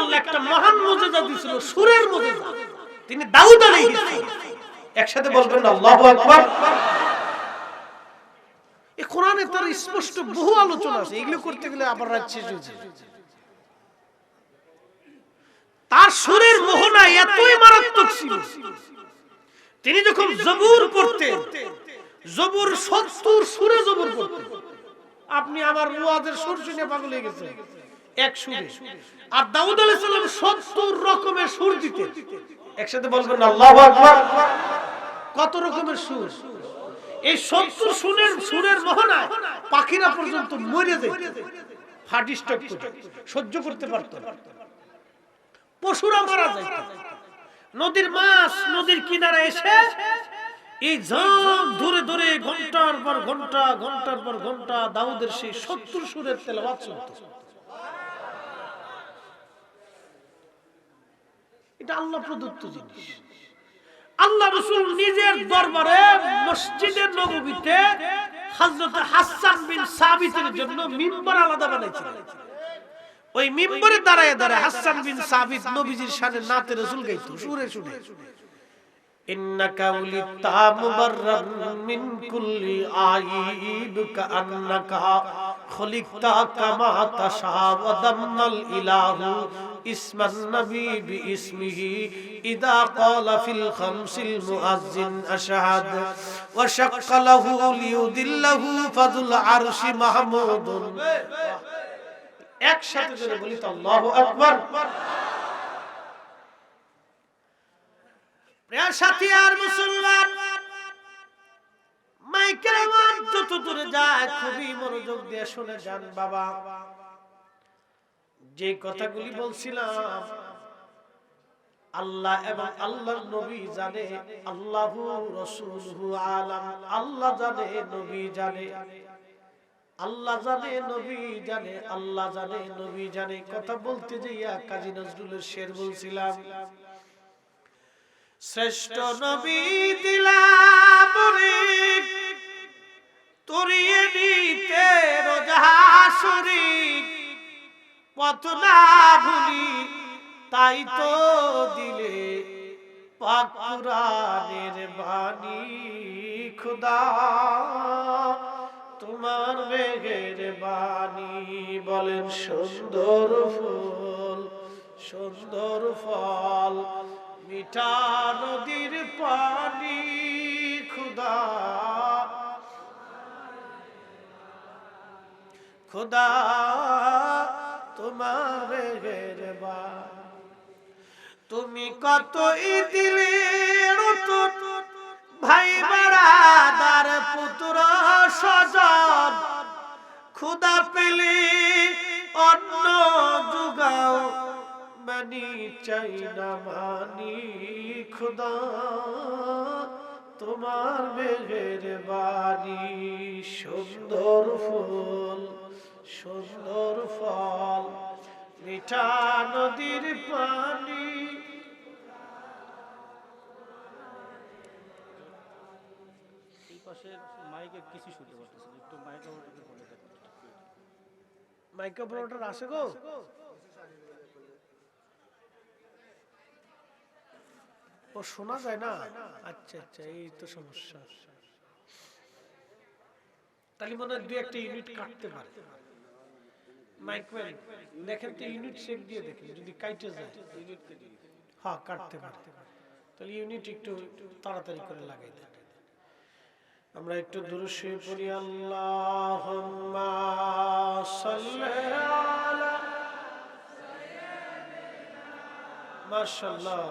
আল্লাহ একটা মহান মুজিজা দিয়েছিল, সুরের মুজিজা। তিনি দাউদ আলাইহিস সালাম, একসাথে বলবেন না আল্লাহু আকবার। এই কোরআনে তার স্পষ্ট বহু আলোচনা আছে, এগুলো করতে গেলে আবার রাত শেষ হয়ে যাবে। তার সুরের মোহনা এতই মারাত্মক ছিল, তিনি যখন জবুর পড়তেন, জবুর 70 সুরে জবুর পড়তেন। আপনি আমার ওয়াজের সুর শুনে পাগল হয়ে গেছেন এক সুরে, আর দাউদ আলাইহিস সালাম 70 রকমের সুর দিতেন। একসাথে বলবেন না আল্লাহু আকবার। কত রকমের সুর! এই 70 সুরের মোহনায় পাখিরা পর্যন্ত মরে যেত, হার্ট স্ট্রোক করে সহ্য করতে পারত না, পশুরা মারা যেত। নদীর মাছ নদীর কিনারে এসে এই ঝাঁক ধরে ধরে ঘন্টার পর ঘন্টা, ঘন্টার পর ঘন্টা দাউদের সেই 70 সুরের তেলাওয়াত শুনত। এটা আল্লাহ প্রদত্ত জিনিস। আল্লাহ রাসূল নিজের দরবারে মসজিদে নববীতে হযরত হাসান বিন সাবিতের জন্য মিম্বার আলাদা বানাইছিলেন। ওই মিম্বরে দাঁড়ায় দাঁড়ায় হাসান বিন সাবিত নবীজির শানে নাতে রাসূল গাইতো সুরে সুরে। ইন্নাকা উলিতা মুবাররান মিন কুল্লি আইব কাআন্নাকা খলিকতা কামা তাশা ওয়া দাম্মাল ইলাহু ইসমান নবী বিইসমিহি ইদা ক্বালা ফিল খামসিল মুআজ্জিন আশহাদ ওয়া শাক্কা লাহু লিউদিল্লাহু ফাযুল আরশি মাহমুদুন। একসাথে জোরে বলি তো আল্লাহু আকবার। প্রিয় সাথী আর মুসলমান, মাইকের আওয়াজ যত দূরে যায় খুবই মনোযোগ দিয়ে শুনে যান বাবা। যে কথাগুলি বলছিলাম আল্লাহ এবং আল্লাহর নবী জানে, আল্লাহু রাসূলুহু আলাম। আল্লাহ জানে, নবী জানে, আল্লাহ জানে, নবী জানে, আল্লাহ জানে, নবী জানে। কথা বলতে যাইয়া কাজী নজরুলের শের বলছিলাম, শ্রেষ্ঠ নবী দিলাম তরিয়ে নিতে রোজাসুরি পথ না ভুলি, তাই তো দিলে পাক কুরআনের বাণী। খোদা তোমার মেঘের বাণী। বলেন সুন্দর ফুল সুন্দর ফল মিঠা নদীর পানি। খোদা খোদা তোমার মেঘের বাণী। তুমি কতই দিলে নতুন ভাই বারাদার পুত্র স্বজন, খুদা পেলে অন্ন জুগাও মানি চাই না মানি। খুদা তোমার মেঘের বাণী। সুন্দর ফুল সুন্দর ফল মিঠা নদীর পানি। মাইক্রো অপারেটর আছে গো? ও শোনা যায় না? আচ্ছা আচ্ছা, এই তো সমস্যা। তাহলে মনে হয় 2-1টা ইউনিট কাটতে পারে। মাইক্রো দেখেন তো, ইউনিট চেক দিয়ে দেখেন, যদি কাটতে যায় হ্যাঁ কাটতে পারে, তাহলে ইউনিট একটু তাড়াতাড়ি করে লাগাই দেন। আমরা একটু দুরূদ শরীফ পড়ি। আল্লাহুম্মা সাল্লি আলা সাইয়্যিদিনা, মাশাআল্লাহ,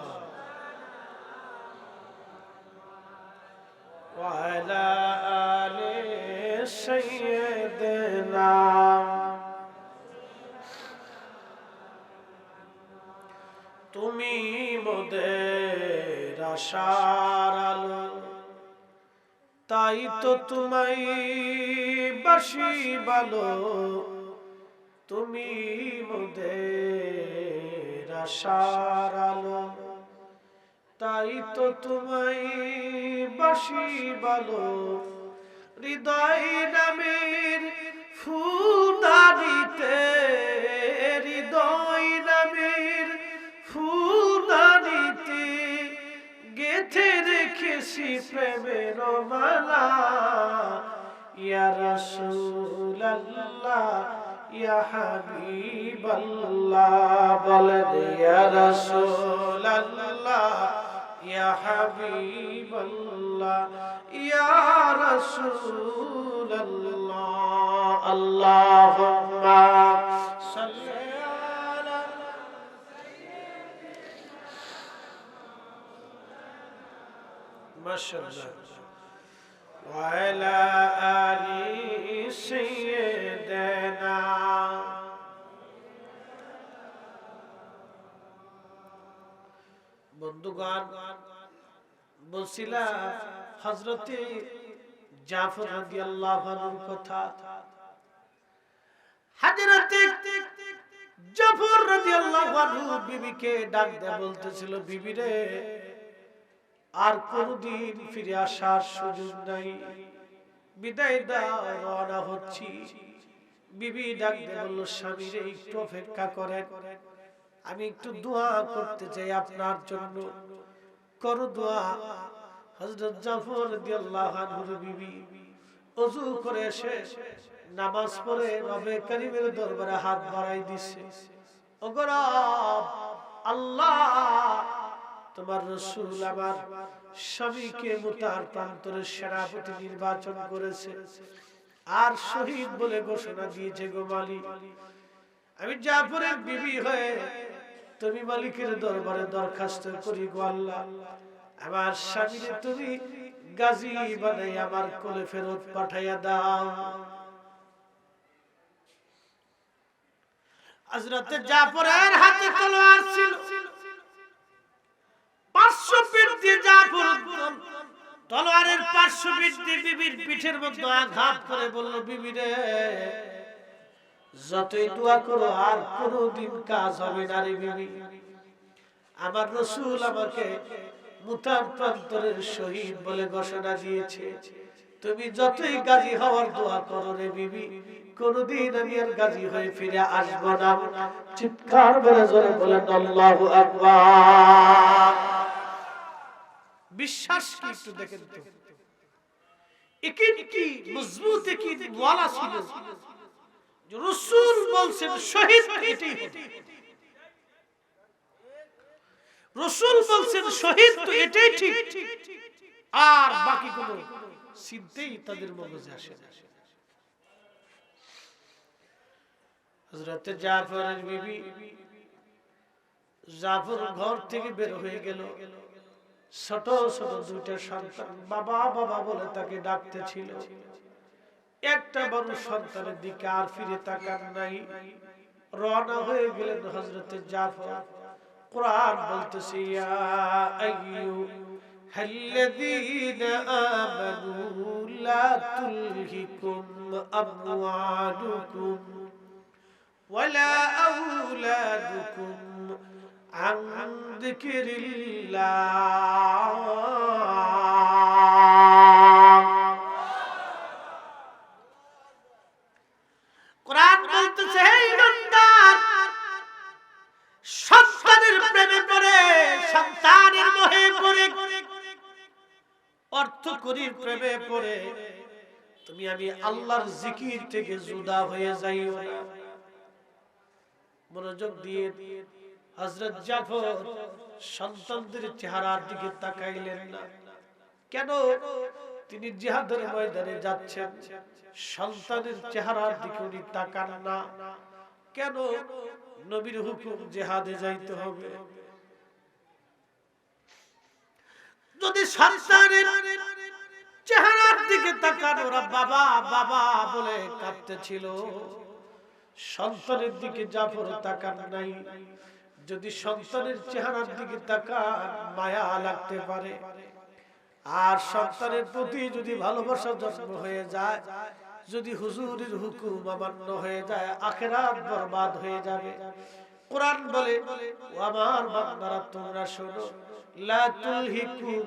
ওয়া আলা আলি সাইয়্যিদিনা। তুমি মোদের আশার আলো, তাই তো তোমায় বাসি ভালো। তুমি মোদের আশার আলো, তাই তো তোমায় বাসি ভালো। হৃদয় নামের ফুলদানিতে, হৃদয় নামের প্রেমের মালা ইয়া রাসূলুল্লাহ ইয়া হাবিবাল্লাহ বলেন ইয়া রাসূলুল্লাহ ইয়া হাবিবাল্লাহ ইয়া রাসূলুল্লাহ আল্লাহুম্মা সাল্লি আলা মাশাআল্লাহ ওয়া আলা আলি সাইয়্যিদিনা বন্ধুগণ বলছিলাম হযরতে জাফর রাদিয়াল্লাহু আনহুর কথা হযরতে জাফর রাদিয়াল্লাহু আনহু বিবিকে ডাক দিয়ে বলতেছিল বিবি রে আর কোনদিন ফিরে আসার সুযোগ নাই বিদায় দাও রওনা হচ্ছি বিবি ডাক দিয়ে বলল স্বামী রে একটু অপেক্ষা করেন আমি একটু দোয়া করতে চাই আপনার জন্য করো দোয়া হযরত জাফর রাদিয়াল্লাহু আনহুর বিবি ওযু করে এসে নামাজ পড়ে রবে করিমের দরবারে হাত বাড়াই দিছে ওগো রব আল্লাহ তোমার রাসূল আমার স্বামীকে মুতার প্রান্তরের সেনাপতি নির্বাচন করেছে আর শহীদ বলে ঘোষণা দিয়েছে গো মালিক আমি জাফরের বিবি হয়ে তুমি মালিকের দরবারে দরখাস্ত করি গো আল্লাহ আমার স্বামীকে তুমি গাজী বানাই আমার কোলে ফেরত পাঠাইয়া দাও হযরত জাফরের হাতে তলোয়ার ছিল 500 পিঠ দিয়ে জাফর তলোয়ারের 500 পিঠ দিয়ে বিবির পিঠের মধ্যে আঘাত করে বলল বিবি রে যতই দোয়া করো আর কোনদিন কাজ হবে না রে বিবি আমার রাসূল আমাকে মুতার প্রান্তরের শহীদ বলে ঘোষণা দিয়েছে তুমি যতই গাজী হওয়ার দোয়া করো রে বিবি কোনদিন আমি আর গাজী হয়ে ফিরে আসব না চিৎকার করে জোরে বলেন আল্লাহু আকবার বিশ্বাস কি একটু দেখেন তো একিন কি মজবুত একিন ওয়ালা ছিল রাসূল বলছেন শহীদ এটাই হবে রাসূল বলছেন শহীদ তো এটাই ঠিক আর বাকি কোনো চিন্তাই তাদের মগজে আসে না হযরত জাফরের বিবি জাফর ঘর থেকে বের হয়ে গেল ছোট ছোট দুইটা সন্তান বাবা বাবা বলে তাকে ডাকতেছিল একটা বড় সন্তানের দিকে আর ফিরে তাকান নাই রওনা হয়ে গেলেন হযরত জাফর কুরআন বলতেছে ইয়া আইয়ুহাল্লাযীনা আমানু লা তুলহিকুম আমওয়ালুকুম ওয়ালা আওলাদুকুম আন যিকরিল্লাহ কুরআন বলতেছে হে ইমানদার সন্তানের প্রেমে পড়ে সন্তানের মোহে পড়ে অর্থকরীর প্রেমে পড়ে তুমি আমি আল্লাহর জিকির থেকে জুদা হয়ে যাইও না মনোযোগ দিয়ে হযরত জাফর সন্তানদের চেহারার দিকে তাকাইলেন না কেন তিনি জিহাদের ময়দানে যাচ্ছেন সন্তানের চেহারার দিকে উনি তাকান না কেন নবীর হুকুম জিহাদে যাইতে হবে যদি সন্তানের চেহারার দিকে তাকান ওরা বাবা বাবা বলে কাঁদতেছিল সন্তানের দিকে জাফর তাকান নাই যদি সন্তানের চেহারার দিকে তাকান মায়া লাগতে পারে আর সন্তানের প্রতি যদি ভালোবাসা জন্ম হয়ে যায় যদি হুজুরের হুকুম অমান্য হয়ে যায় আখিরাত বরবাদ হয়ে যাবে কোরআন বলে ও আমার বান্দারা তোমরা শোনো লা তুলহিকুম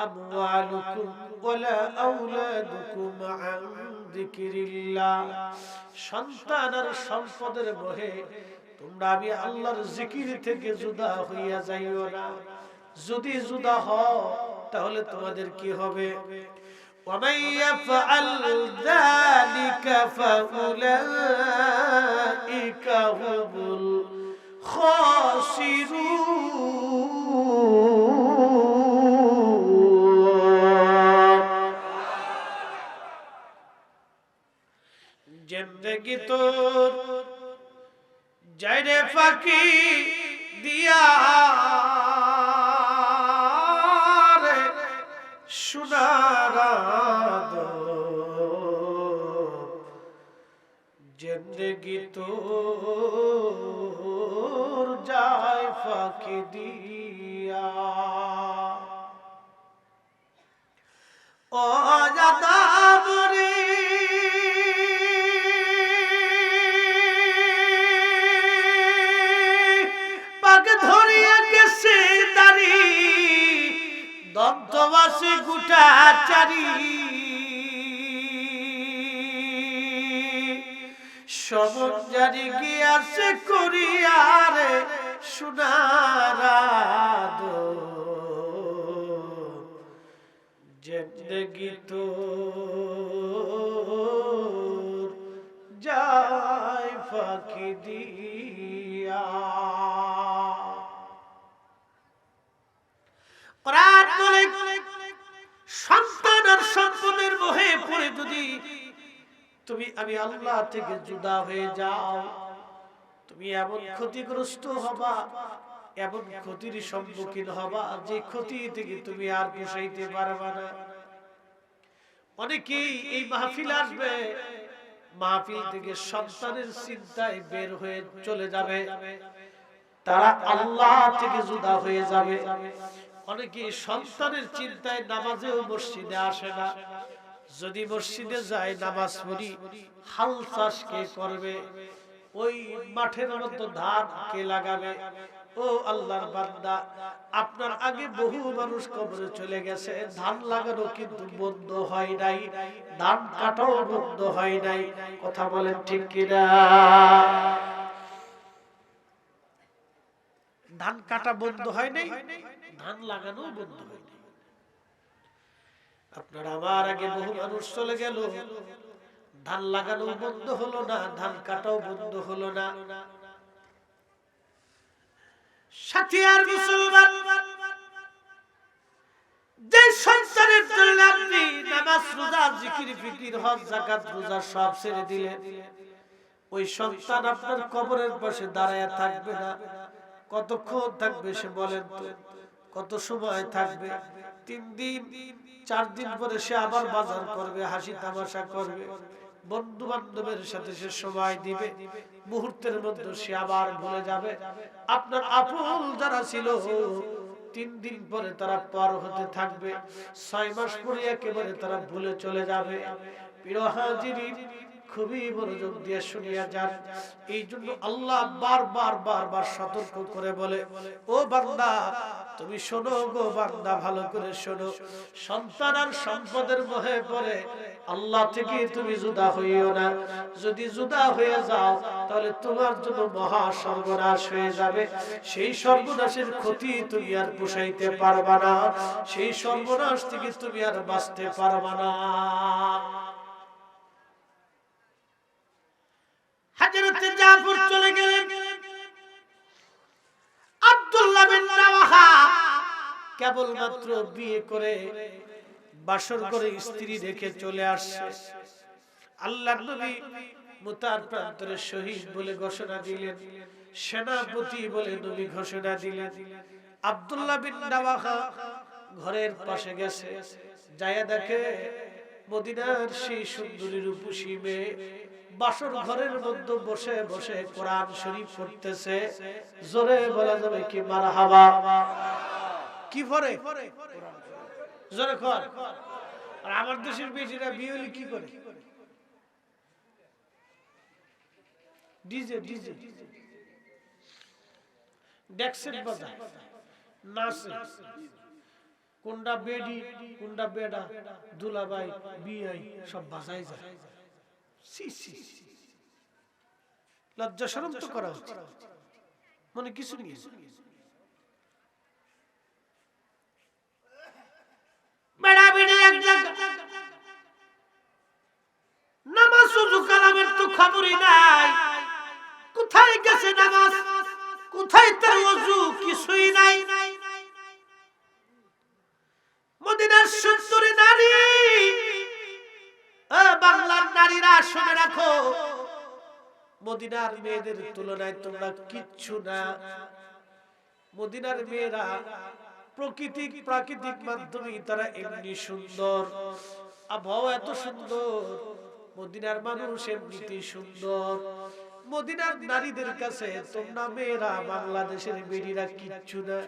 আমওয়ালুকুম ওয়ালা আওলাদুকুম আন যিকরিল্লাহ সন্তান আর সম্পদের মোহে তোমরা আমি আল্লাহর জিকির থেকে জুদা হইয়া যাইও না যদি জুদা হও তাহলে তোমাদের কি হবে? ومن يفعل ذلك فأولئك هم الخاسرون। জিন্দেগি তোর যাইরে ফাঁকি দিয়া সোনার জিন্দেগি তোর যায় ফাঁকি দিয়া। ও যাদাবরে পাক ধরিয়া গেছে দাড়ি দন্তবাসে গুটা চারি সমঞ্জারি গিয়াছে করিয়ারে সোনার জিন্দেগি তোর যায় ফাঁকি দিয়া। কোরআন বলে সন্তান আর সম্পদের মোহে পড়ে যদি তুমি আমি আল্লাহ থেকে জুদা হয়ে যাও, তুমি এমন ক্ষতিগ্রস্ত হবা, এমন ক্ষতির সম্মুখীন হবা যে ক্ষতি থেকে তুমি আর পুষাইতে পারবা না। অনেকেই এই মাহফিল আসবে, মাহফিল থেকে সন্তানের চিন্তায় বের হয়ে চলে যাবে, তারা আল্লাহ থেকে জুদা হয়ে যাবে। অনেকে সন্তানের চিন্তায় নামাজেও মসজিদে আসে না। যদি মসজিদে যায় নামাজ পড়ি, হাল চাষ কে করবে, ওই মাঠের মধ্যে ধান কে লাগাবে? ও আল্লাহর বান্দা, আপনার আগে বহু মানুষ কবরে চলে গেছে, ধান লাগানো কিন্তু বন্ধ হয় নাই, ধান কাটাও বন্ধ হয় নাই। কথা বলেন ঠিক কিনা? ধান কাটা বন্ধ হয় নাই, ধান লাগানো বন্ধ হয় নাই। আপনার আমার আগে বহু মানুষ চলে গেল, ধান লাগানো বন্ধ হলো না, ধান কাটাও বন্ধ হলো না। সাথী আর মুসলমান, যে সন্তানের জন্য আপনি নামাজ রোজা জিকির ফিকির হজ যাকাত রোজা সব ছেড়ে দিলেন, ওই সন্তান আপনার কবরের পাশে দাঁড়ায় থাকবে না। কতক্ষণ থাকবে সে বলেন তো? কত সময় থাকবে? 3 দিন 4 দিন পরে সে আবার বাজার করবে, হাসি তামাশা করবে, বন্ধু বান্ধবের সাথে সে সময় দিবে, মুহূর্তের মধ্যে সে আবার ভুলে যাবে। আপনার আপন যারা ছিল 3 দিন পরে তারা পর হতে থাকবে, 6 মাস পরে একেবারে তারা ভুলে চলে যাবে। প্রিয় হাজিরিন, খুবই মনোযোগ দিয়ে শুনিয়া যান। এই জন্য আল্লাহ বারবার সতর্ক করে বলে, ও বান্দা তুমি শোনো গো বান্দা, ভালো করে শোনো, সন্তান আর সম্পদের মোহে পড়ে আল্লাহ থেকে তুমি জুদা হইও না। যদি জুদা হয়ে যাও তাহলে তোমার জন্য মহা সর্বনাশ হয়ে যাবে। সেই সর্বনাশের ক্ষতি তুমি আর পুষাইতে পারবা না, সেই সর্বনাশ থেকে তুমি আর বাঁচতে পারবা না। হযরত জাফর চলে গেলেন, আব্দুল্লাহ বিন রাওয়াহা কেবলমাত্র বিয়ে করে বাসর করে স্ত্রী রেখে চলে আসছে। আল্লাহর নবী মুতার প্রান্তরে শহীদ বলে ঘোষণা দিলেন, সেনাপতি বলে নবী ঘোষণা দিলেন। আব্দুল্লাহ বিন রাওয়াহা ঘরের পাশে গেছে, যায়া দেখে মদিনার সেই সুন্দরী রূপসী মেয়ে বাসর ঘরের মধ্যে বসে বসে কোরআন শরীফ পড়তেছে। জোরে বলা যাবে কি মারহাবা? কি পড়ে? জোরে কর। আর আমার দেশের বেটিরা বিয়ে হলে কি করে? ডিজে ডিজে ডেক্সেট বাজায়, নাচে, কোনটা বেডি কোনটা বেডা, দুলাভাই বিয়াই সব বাজায় যায়। লজ্জা শরম তো করা উচিত, মনে কিছু নিয়ে। কোথায় তার ওযু কিছুই নাই। মদিনার সুন্দরী নারী, বাংলার নারীরা শুনে রাখো, মদিনার মেয়েদের তুলনায় তোমরা কিচ্ছু না। মদিনার মেয়েরা প্রাকৃতিক মাধ্যমে তারা এমনি সুন্দর, আবহাওয়া এত সুন্দর, মদিনার মানুষ এমনিতেই সুন্দর। মদিনার নারীদের কাছে তোমরা মেয়েরা, বাংলাদেশের মেয়েরা কিচ্ছু না,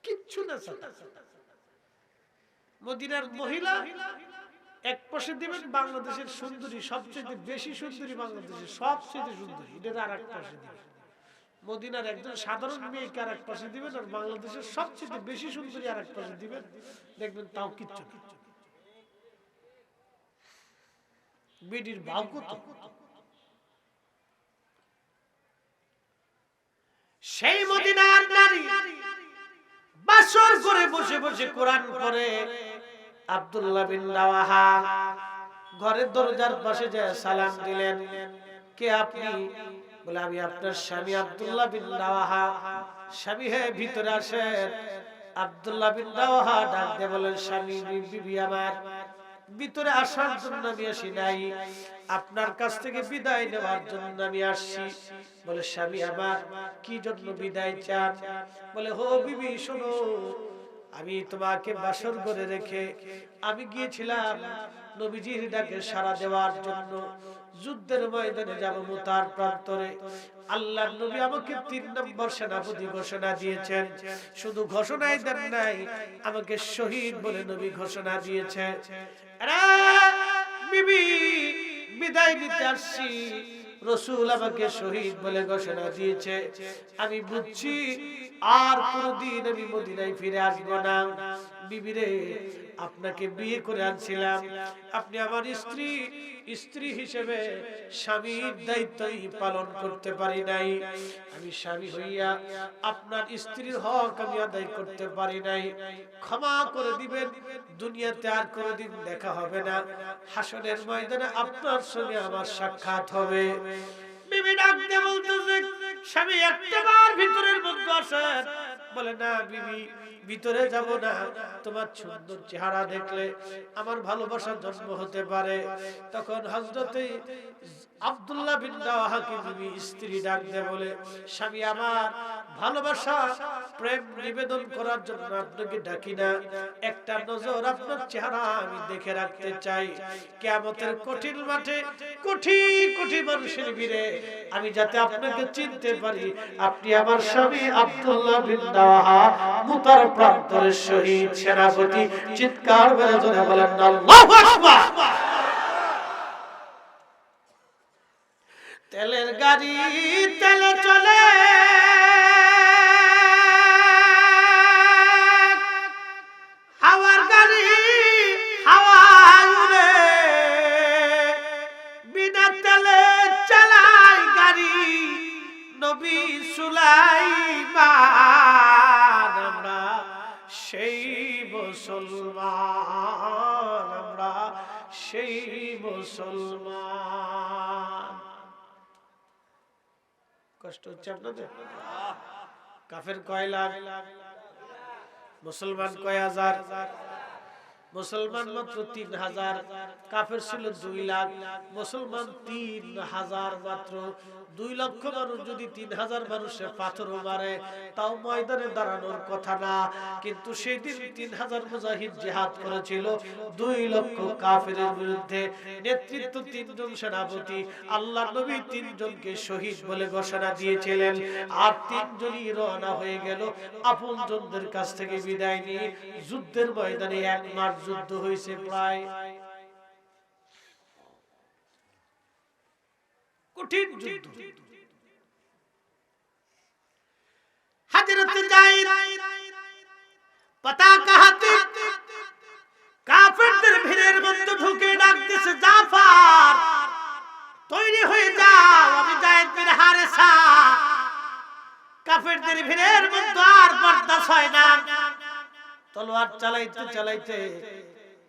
কিচ্ছু না। মদিনার মহিলা এক পাশে দিবেন বাংলাদেশের সুন্দরী, সবচেয়ে বেশি সুন্দরী, বাংলাদেশের সবচেয়ে সুন্দরী, এটা আর এক পাশে দিবেন। মদিনার একজন সাধারণ মেয়েকে আর এক পাশে দিবেন, আর বাংলাদেশের সবচেয়ে বেশি সুন্দরী আর এক পাশে দিবেন, দেখবেন তাও কিচ্ছু। বেডির ভাব কত। সেই মদিনার নারী বাসর করে বসে বসে কোরআন পড়ে। আব্দুল্লাহ বিন রাওয়াহা ঘরের দরজার পাশে যায় সালাম দিলেন, কে আপনি? বলে আমি আপনার স্বামী আব্দুল্লাহ বিন রাওয়াহা। স্বামী, হে ভিতরে আসেন। আব্দুল্লাহ বিন রাওয়াহা ডাক দিয়ে বলেন, স্বামী, বিবি আমার, ভিতরে আসার জন্য আমি আসি নাই, আপনার কাছ থেকে বিদায় নেওয়ার জন্য আমি আসছি। বলে, স্বামী আমার, কি জন্য বিদায় চান? বলে, হো বিবি শোনো, আমি তোমাকে বাসর ঘরে রেখে আমি গিয়েছিলাম নবীজির ডাকে সাড়া দেওয়ার জন্য, যুদ্ধের ময়দানে যাব মুতার প্রান্তরে। আল্লাহর নবী আমাকে ৩ নম্বর সেনাপতি ঘোষণা দিয়েছেন। শুধু ঘোষণাই দেন নাই, আমাকে শহীদ বলে নবী ঘোষণা দিয়েছে। বিবি, বিদায় নিতে আসছি, রাসূল আমাকে শহীদ বলে ঘোষণা দিয়েছে। আমি বুঝছি আর কোনদিন আমি মদিনায় ফিরে আসবো না। বিবি রে, আপনাকে বিয়ে করে আনছিলাম, আপনি আমার স্ত্রী হিসেবে স্বামীর দায়িত্বই পালন করতে পারি নাই। আমি স্বামী হইয়া আপনার স্ত্রীর হক আমি আদায় করতে পারি নাই, ক্ষমা করে দিবেন। দুনিয়াতে আর কোনদিন দেখা হবে না, হাসরের ময়দানে আপনার সঙ্গে আমার সাক্ষাৎ হবে। বিবি ডাক দিয়ে বলতেছে, স্বামী একটাবার ভিতরের মধ্যে আসেন। বলে, না বিবি, ভিতরে যাব না, তোমার সুন্দর চেহারা দেখলে আমার ভালোবাসার জন্ম হতে পারে। তখন হযরতে আব্দুল্লাহ বিন রাওয়াহাকে বিবি স্ত্রী ডাক দিয়ে বলে, স্বামী আমার, ভালোবাসা প্রেম নিবেদন করার জন্য আপনাকে ডাকি না, একটা নজর আপনার চেহারা আমি দেখে রাখতে চাই। কিয়ামতের কঠিন মাঠে কোটি কোটি মানুষের ভিড়ে আমি যাতে আপনাকে চিনতে পারি, আপনি আমার স্বামী আব্দুল্লাহ বিন রাওয়াহা, মুতার প্রান্তরের শহীদ সেনাপতি। চিৎকার করে জোরে বলেন আল্লাহু আকবার। তেলের গাড়ি তেলে চলে, হাওয়ার গাড়ি হাওয়ায় উড়ে, বিনা তেলে চালায় গাড়ি নবী সুলাইমান। আমরা সেই মুসলমান, আমরা সেই মুসলমান। কষ্ট হচ্ছে আপনাদের? কাফের কয় লাখ, মুসলমান কয় হাজার? মুসলমান মাত্র ৩,০০০, কাফের ছিল ২ লাখ, মুসলমান ৩,০০০ মাত্র। ২ লক্ষ মানুষ যদি ৩,০০০ মানুষে পাথর মারে তাও ময়দানে দাঁড়ানোর কথা না, কিন্তু সেই দিন ৩,০০০ মুজাহিদ জিহাদ করেছিল ২ লক্ষ কাফেরের বিরুদ্ধে। নেতৃত্ব ৩ জন সেনাপতি, আল্লাহর নবী ৩ জনকে শহীদ বলে ঘোষণা দিয়েছিলেন, আর ৩ জনই রওনা হয়ে গেল আপনজনদের কাছ থেকে বিদায় নিয়ে। যুদ্ধের ময়দানে ১ মাস যুদ্ধ হয়েছে, প্রায় কঠিন যুদ্ধ। হযরত যায়েদ পতাকা হাতে কাফেরদের ভিড়ের মধ্যে ঢুকে ডাকতেছে, জাফর তৈরি হয়ে যাও, আমি যায়েদ বিন হারেসা। কাফেরদের ভিড়ের মধ্যে আর বরদাস্ত হয় না, তলোয়ার চালাইতে চালাইতে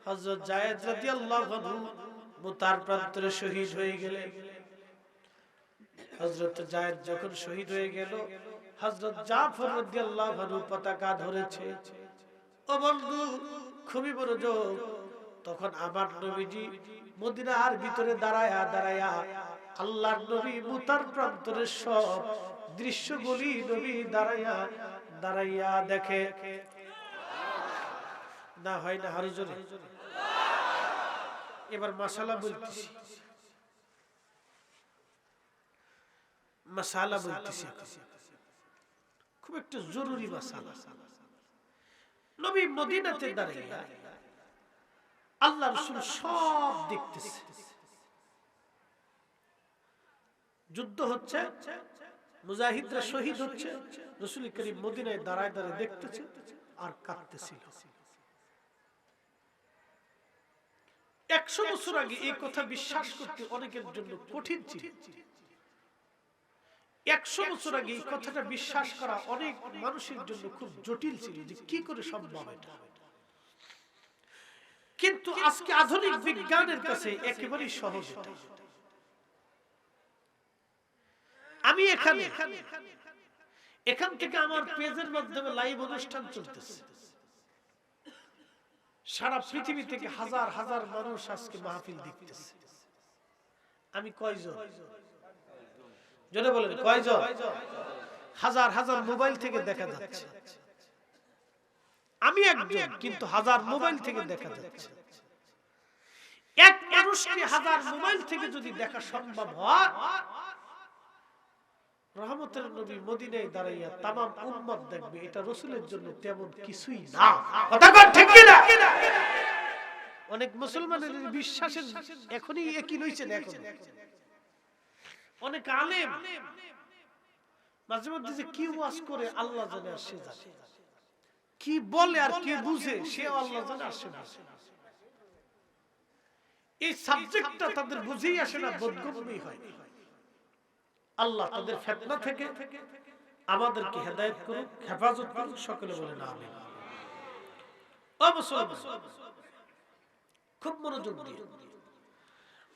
হযরত যায়েদ রাদিয়াল্লাহু আনহু মুতার প্রান্তরে শহীদ হয়ে গেলেন। হযরত যায়েদ যখন শহীদ হয়ে গেল, হযরত জাফর রাদিয়াল্লাহু আনহু পতাকা ধরেছে। ও বন্ধু, খুবই মনোযোগ। তখন আমার নবীজি মদিনার ভিতরে দাঁড়ায়া দাঁড়ায়া আল্লাহর নবী মুতার প্রান্তরের সব দৃশ্যগুলি নবী দাঁড়ায়া দাঁড়াইয়া দেখে। না হয় না আরো জোরে। এবার মাশাআল্লাহ বলতেছি, মাশাআল্লাহ বলতেছি, খুব একটা জরুরি মাশাআল্লাহ। নবী মদিনাতে দাঁড়াইয়া আল্লাহ রাসূল সব দেখতেছে। যুদ্ধ হচ্ছে, মুজাহিদরা শহীদ হচ্ছে, রাসূল করিম মদিনায় দাঁড়ায় দাঁড়ায় দেখতেছে আর কাঁদতেছিল। 100 বছর আগে এই কথা বিশ্বাস করতে অনেকের জন্য কঠিন ছিল। 100 বছর আগে এই কথাটা বিশ্বাস করা অনেক মানুষের জন্য খুব জটিল ছিল, যে কি করে সম্ভব এটা। কিন্তু আজকে আধুনিক বিজ্ঞানের কাছে একেবারেই সহজ। আমি এখান থেকে আমার পেজের মাধ্যমে লাইভ অনুষ্ঠান চলতেছে। সারা পৃথিবী থেকে হাজার হাজার মানুষ আজকে মাহফিল দেখতেছে। আমি কয়জন? জোরে বলেন কয়জন? হাজার হাজার মোবাইল থেকে দেখা যাচ্ছে। আমি একজন, কিন্তু হাজার মোবাইল থেকে দেখা যাচ্ছে। এক মানুষকে হাজার মোবাইল থেকে যদি দেখা সম্ভব হয়, রহমতের নবী মদিনায় দাঁড়াইয়া তামাম উম্মত দেখবে, এটা রাসূলের জন্য তেমন কিছুই না। কথা কন ঠিক কি না? অনেক মুসলমানের বিশ্বাসের এখনই একই রইছে না। এখন অনেক আলেম মাঝে মধ্যে যে কি ওয়াজ করে আল্লাহ জানে, আর সে জানে, কি বলে আর কে বুঝে সে আল্লাহ জানে, আর সে বুঝে। এই সাবজেক্টটা তাদের বুঝেই আসে না, বোধগম্যই হয়। আল্লাহ তাদের ফিতনা থেকে আমাদেরকে হেদায়েত করুক, হেফাজত করুক, সকলে বলেন আমিন। ও মুসলমান, খুব মনোযোগ দিয়ে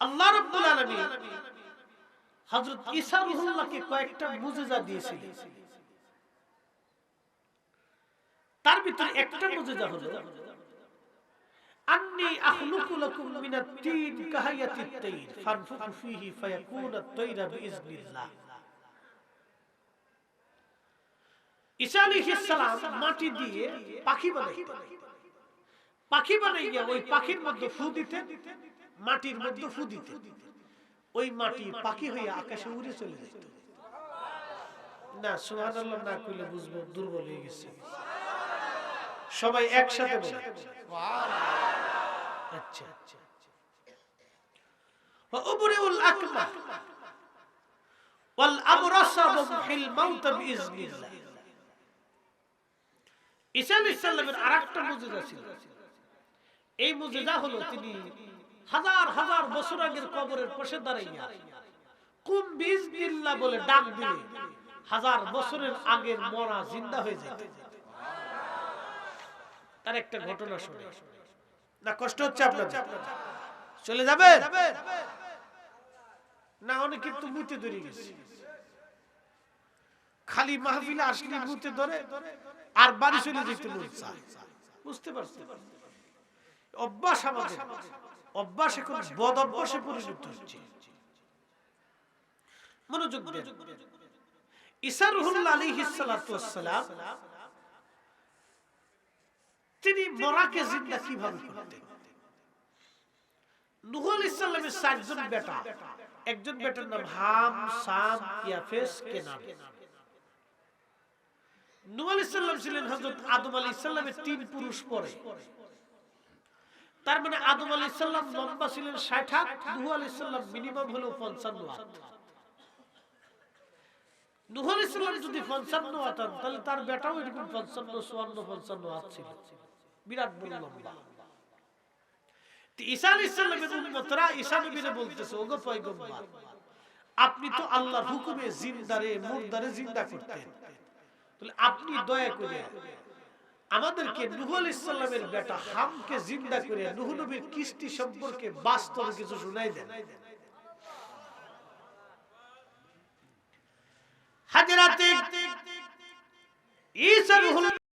আল্লাহ রাব্বুল আলামিন হযরত ঈসা রূহুল্লাহকে কয়েকটা মুজিজা দিয়েছিলেন। তার ভিতরে একটা মুজিজা হলো আন্নী আখলুকু লাকুম মিনাত তিন কাহায়াতিত তাইর ফানফুখু ফীহি ফায়াকুনাত তায়রা বিইজনিল্লাহ। ঈসা আলাইহিস সালাম মাটি দিয়ে পাখি বানাইতেন। পাখি বানাইয়া ওই পাখির মধ্যে ফু দিতেন, মাটির মধ্যে ফু দিতেন। ওই মাটি পাখি হয়ে আকাশে উড়ে চলে যেত। না সুবহানাল্লাহ না কইলে বুঝবো দুর্বল হয়ে গেছে। সবাই একসাথে বলে সুবহানাল্লাহ। আচ্ছা, ওয়া উবরিউল আকমা ওয়াল আবরাসা ওয়ামহিল মাউত বিইজনিল্লাহ। ঈসা আলাইহিস সালামের আরেকটা মুজিজা ছিল। এই মুজিজা হলো তিনি হাজার হাজার বছর আগের কবরের পাশে দাঁড়াইয়া কুম বিইজনিল্লাহ বলে ডাক দিলে হাজার বছরের আগের মরা জিন্দা হয়ে যেত। তার একটা ঘটনা শুনে না কষ্ট হচ্ছে আপনাদের? চলে যাবে না? অনেকে তো মুতে ধরে গেছে, খালি মাহফিলে আসলে মুতে ধরে আর বাড়ি চলে যেতে মন চায়। বুঝতে পারছেন? অভ্যাস আমাদের, অভ্যাস এখন বদ অভ্যাসে পরিণত হচ্ছে। মনোযোগ দেন। ঈসা রূহুল্লাহ আলাইহিস সালাতু ওয়াস সালাম তিনি মরাকে জিন্দা কিভাবে করতেন? নূহ আলাইহিস সালামের 4 জন বেটা, একজন বেটার নাম হাম, সাম, ইয়াফেস, কেনান। নূহ আলাইহিস সালাম ছিলেন হযরত আদম আলাইহিস সালামের 3 পুরুষ পরে। তার মানে আদম আলাইহিস সালাম লম্বা ছিলেন 60 হাত, নূহ আলাইহিস সালাম মিনিমাম হলো 55 হাত। নূহ আলাইহিস সালাম যদি 55 হাত হন, তাহলে তার বেটাও এরকম 55, 54, 55 হাত ছিল। বিরাট বড় লম্বা। তো ঈসা আলাইহিস সালামের উম্মতরা ঈসা নবীরে বলতেছে, ওগো পয়গম্বর, আপনি তো আল্লাহর হুকুমে জিন্দারে মুর্দারে জিন্দা করতেন, তাহলে আপনি দয়া করে আমাদেরকে নূহ আলাইহিস সালামের বেটা হামকে জিন্দা করে নূহ নবীর কিস্তি সম্পর্কে বাস্তবে কিছু শুনাই দেন। ঈসা রুহুল্লাহ